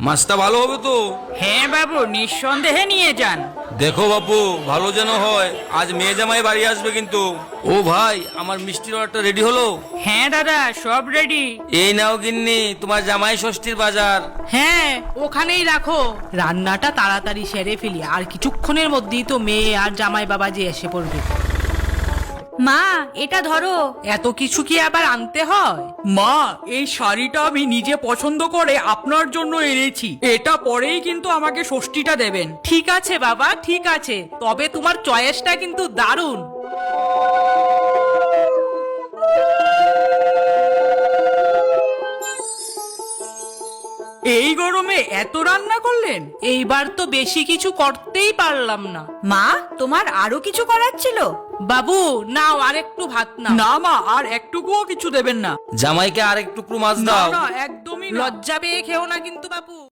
মাছটা ভালো হবে তো? হ্যাঁ বাবু, নিঃসন্দেহে নিয়ে যান। দেখো বাপু, ভালো যেন হয়। আজ মেয়ে জামাই বাড়ি আসবে কিন্তু। ও ভাই, আমার মিষ্টির অর্ডারটা রেডি হলো? হ্যাঁ দাদা, সব রেডি। এই নাও গিন্নি, তোমার জামাই ষষ্ঠীর বাজার। হ্যাঁ, ওখানেই রাখো। রান্নাটা তাড়াতাড়ি সেরে ফেলি, আর কিছুক্ষণের মধ্যেই তো মেয়ে আর জামাই বাবাজি এসে পড়বে। মা, এটা ধরো। এত কিছু কি আবার আনতে হয়? মা, এই শাড়িটা আমি নিজে পছন্দ করে আপনার জন্য এনেছি। এটা পরেই কিন্তু আমাকে ষষ্ঠীটা দেবেন। ঠিক আছে বাবা, ঠিক আছে, তবে তোমার চয়েসটা কিন্তু দারুণ। এই গরমে এত রান্না করলেন? এইবার তো বেশি কিছু করতেই পারলাম না। মা, তোমার আরো কিছু করার ছিল? বাবু নাও, আর একটু ভাত নাও। না মা, আর একটুকুও কিছু দেবেন না। জামাইকে আর একটু মাছ না দাও। না, একদমই না। লজ্জা পেয়ে খেও না কিন্তু বাবু।